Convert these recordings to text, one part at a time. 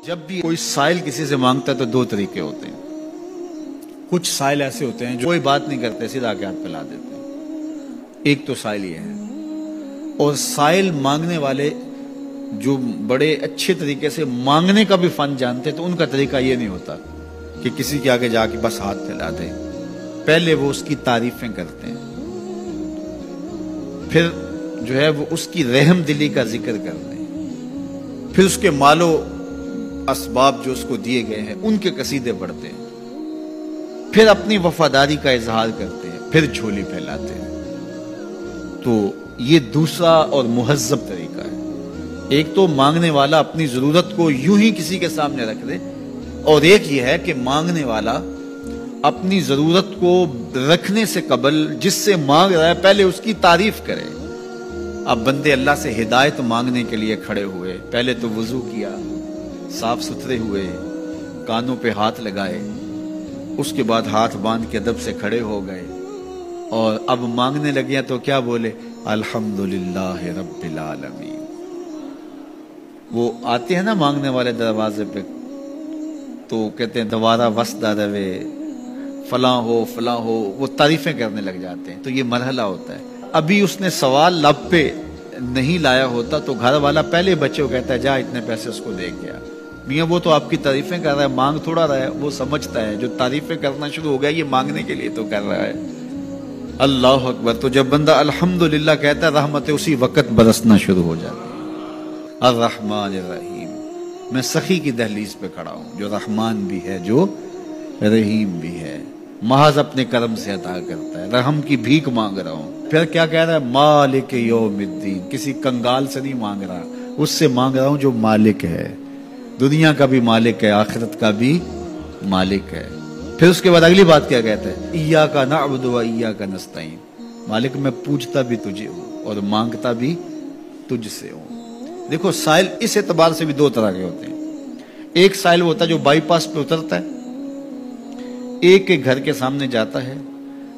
جب بھی کوئی سائل کسی سے مانگتا ہے تو دو طریقے ہوتے ہیں. کچھ سائل ایسے ہوتے ہیں جو کوئی بات نہیں کرتے، سیدھا کے ہاتھ پلا دیتے ہیں. ایک تو سائل یہ ہے. اور سائل مانگنے والے جو بڑے اچھے طریقے سے مانگنے کا بھی فن جانتے تو ان کا طریقہ یہ نہیں ہوتا کہ کسی کے آگے جا کے بس ہاتھ پھیلا دیں. پہلے وہ اس کی تعریفیں کرتے ہیں، پھر جو ہے وہ اس کی رحم دلی کا ذکر کرتے ہیں، پھر اس کے مال و اسباب جو اس کو دیے گئے ہیں ان کے قصیدے پڑھتے ہیں، پھر اپنی وفاداری کا اظہار کرتے ہیں، پھر جھولی پھیلاتے ہیں. تو یہ دوسرا اور مہذب طریقہ ہے. ایک تو مانگنے والا اپنی ضرورت کو یوں ہی کسی کے سامنے رکھ دے، اور ایک یہ ہے کہ مانگنے والا اپنی ضرورت کو رکھنے سے قبل جس سے مانگ رہا ہے پہلے اس کی تعریف کرے. اب بندے اللہ سے ہدایت مانگنے کے لیے کھڑے ہوئے، پہلے تو وضو کیا، صاف ستھرے ہوئے، کانوں پہ ہاتھ لگائے، اس کے بعد ہاتھ باندھ کے ادب سے کھڑے ہو گئے، اور اب مانگنے لگے تو کیا بولے؟ الحمدللہ رب العالمین. وہ آتے ہیں نا مانگنے والے دروازے پہ تو کہتے ہیں دوبارہ وسدہ روے، فلاں ہو فلاں ہو، وہ تعریفیں کرنے لگ جاتے ہیں. تو یہ مرحلہ ہوتا ہے. ابھی اس نے سوال لب پہ نہیں لایا ہوتا تو گھر والا پہلے بچے کو کہتا ہے جا اتنے پیسے اس کو دے گیا. میاں وہ تو آپ کی تعریفیں کر رہا ہے، مانگ تھوڑا رہا ہے. وہ سمجھتا ہے جو تعریفیں کرنا شروع ہو گیا یہ مانگنے کے لیے تو کر رہا ہے. اللہ اکبر. تو جب بندہ الحمدللہ کہتا ہے رحمتیں اسی وقت برسنا شروع ہو جاتی. الرحمن الرحیم. میں سخی کی دہلیز پہ کھڑا ہوں جو رحمان بھی ہے جو رحیم بھی ہے، محض اپنے کرم سے عطا کرتا ہے. رحم کی بھیک مانگ رہا ہوں. پھر کیا کہہ رہا ہے؟ مالک یوم الدین. کسی کنگال سے نہیں مانگ رہا، اس سے مانگ رہا ہوں جو مالک ہے، دنیا کا بھی مالک ہے، آخرت کا بھی مالک ہے. پھر اس کے بعد اگلی بات کیا کہتا ہے؟ ایاک نعبد و ایاک نستعین. مالک میں پوجتا بھی تجھے ہوں اور مانگتا بھی تجھ سے ہوں. دیکھو سائل اس اعتبار سے بھی دو طرح کے ہوتے ہیں. ایک سائل ہوتا ہے جو بائی پاس پہ اترتا ہے، ایک کے گھر کے سامنے جاتا ہے،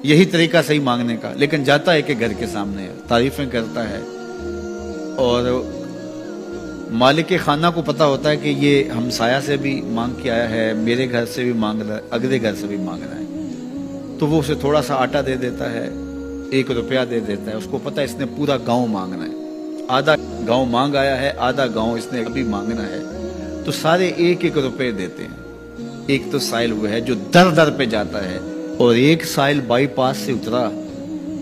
یہی طریقہ صحیح مانگنے کا، لیکن جاتا ہے کہ گھر کے سامنے تعریفیں کرتا ہے، اور مالک خانہ کو پتا ہوتا ہے کہ یہ ہمسایہ سے بھی مانگ کے آیا ہے، میرے گھر سے بھی مانگ رہا ہے، اگلے گھر سے بھی مانگ رہا ہے. تو وہ اسے تھوڑا سا آٹا دے دیتا ہے، 1 روپیہ دے دیتا ہے. اس کو پتا ہے اس نے پورا گاؤں مانگنا ہے، آدھا گاؤں مانگ آیا ہے، آدھا گاؤں اس نے ابھی مانگنا ہے. تو سارے 1-1 روپے دیتے ہیں. ایک تو سائل وہ ہے جو در در پہ جاتا ہے، اور ایک سائل بائی پاس سے اترا،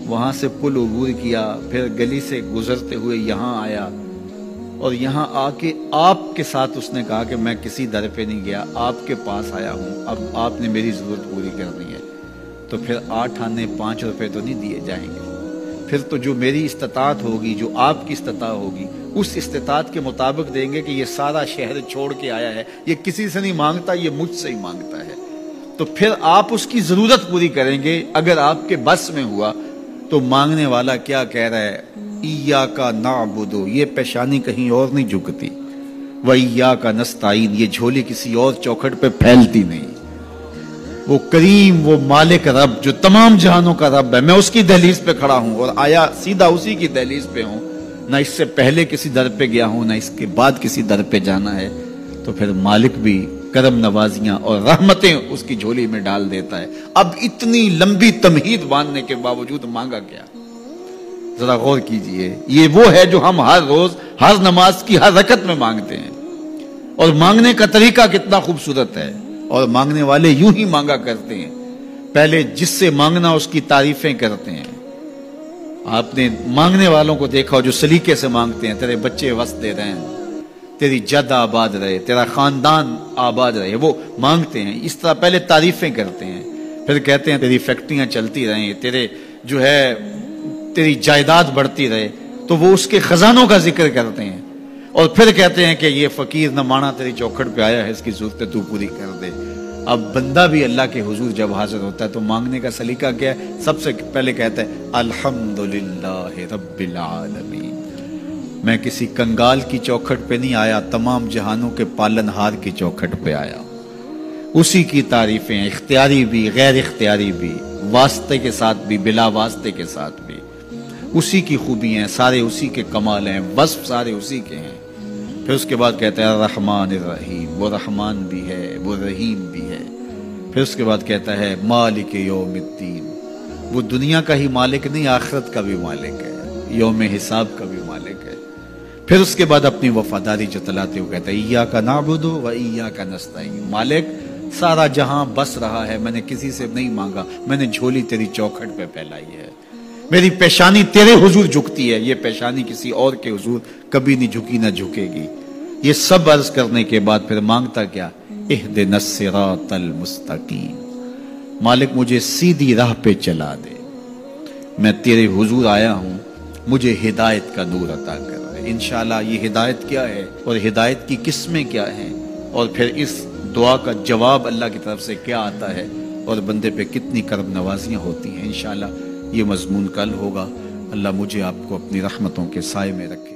وہاں سے پل عبور کیا، پھر گلی سے گزرتے ہوئے یہاں آیا، اور یہاں آ کے آپ کے ساتھ اس نے کہا کہ میں کسی در پہ نہیں گیا، آپ کے پاس آیا ہوں، اب آپ نے میری ضرورت پوری کرنی ہے. تو پھر 8 آنے 5 روپے تو نہیں دیے جائیں گے. پھر تو جو میری استطاعت ہوگی، جو آپ کی استطاعت ہوگی، اس استطاعت کے مطابق دیں گے کہ یہ سارا شہر چھوڑ کے آیا ہے، یہ کسی سے نہیں مانگتا، یہ مجھ سے ہی مانگتا ہے. تو پھر آپ اس کی ضرورت پوری کریں گے. اگر آپ کے بس میں ہوا تو مانگنے والا کیا کہہ رہا ہے؟ ایاک نعبد. یہ پیشانی کہیں اور نہیں جھکتی، و ایاک نستعین. یہ جھولی کسی اور چوکھٹ پہ پھیلتی نہیں. وہ کریم، وہ مالک رب جو تمام جہانوں کا رب ہے، میں اس کی دہلیز پہ کھڑا ہوں اور آیا سیدھا اسی کی دہلیز پہ ہوں. نہ اس سے پہلے کسی در پہ گیا ہوں، نہ اس کے بعد کسی در پہ جانا ہے. تو پھر مالک بھی کرم نوازیاں اور رحمتیں اس کی جھولی میں ڈال دیتا ہے. اب اتنی لمبی تمہید باندھنے کے باوجود مانگا کیا؟ ذرا غور کیجئے. یہ وہ ہے جو ہم ہر روز ہر نماز کی ہر رکعت میں مانگتے ہیں، اور مانگنے کا طریقہ کتنا خوبصورت ہے. اور مانگنے والے یوں ہی مانگا کرتے ہیں. پہلے جس سے مانگنا اس کی تعریفیں کرتے ہیں. آپ نے مانگنے والوں کو دیکھا جو سلیقے سے مانگتے ہیں، تیرے بچے وسط رہیں، تیری جد آباد رہے، تیرا خاندان آباد رہے. وہ مانگتے ہیں اس طرح، پہلے تعریفیں کرتے ہیں، پھر کہتے ہیں تیری فیکٹریاں چلتی رہیں، تیرے جو ہے تیری جائیداد بڑھتی رہے. تو وہ اس کے خزانوں کا ذکر کرتے ہیں، اور پھر کہتے ہیں کہ یہ فقیر نہ مانا تیری چوکھٹ پہ آیا ہے، اس کی ضرورتیں تو پوری کر دے. اب بندہ بھی اللہ کے حضور جب حاضر ہوتا ہے تو مانگنے کا سلیقہ کیا ہے؟ سب سے پہلے کہتا ہے الحمدللہ رب العالمین. میں کسی کنگال کی چوکھٹ پہ نہیں آیا، تمام جہانوں کے پالن ہار کی چوکھٹ پہ آیا. اسی کی تعریفیں اختیاری بھی غیر اختیاری بھی، واسطے کے ساتھ بھی بلا واسطے کے ساتھ بھی، اسی کی خوبی ہیں، سارے اسی کے کمال ہیں، وصف سارے اسی کے ہیں. پھر اس کے بعد کہتا ہے الرحمن الرحیم، وہ رحمان بھی ہے وہ رحیم بھی ہے۔ پھر اس کے بعد کہتا ہے مالک یوم الدین، وہ دنیا کا ہی مالک نہیں، آخرت کا بھی مالک ہے، یوم حساب کا بھی مالک ہے۔ پھر اس کے بعد اپنی وفاداری جتلاتے ہوئے کہتا ہے ایاک نعبد و ایاک نستعین، مالک سارا جہاں بس رہا ہے، میں نے کسی سے نہیں مانگا، میں نے جھولی تیری چوکھٹ پہ پھیلائی ہے، میری پیشانی تیرے حضور جھکتی ہے، یہ پیشانی کسی اور کے حضور کبھی نہیں جھکی نہ جھکے گی۔ یہ سب عرض کرنے کے بعد پھر مانگتا کیا؟ اہدنا الصراط المستقیم، مالک مجھے سیدھی راہ پہ چلا دے، میں تیرے حضور آیا ہوں، مجھے ہدایت کا نور عطا کر دے۔ انشاءاللہ یہ ہدایت کیا ہے اور ہدایت کی قسمیں کیا ہیں، اور پھر اس دعا کا جواب اللہ کی طرف سے کیا آتا ہے، اور بندے پہ کتنی کرم نوازیاں ہوتی ہیں، انشاءاللہ یہ مضمون کل ہوگا۔ اللہ مجھے آپ کو اپنی رحمتوں کے سائے میں رکھے۔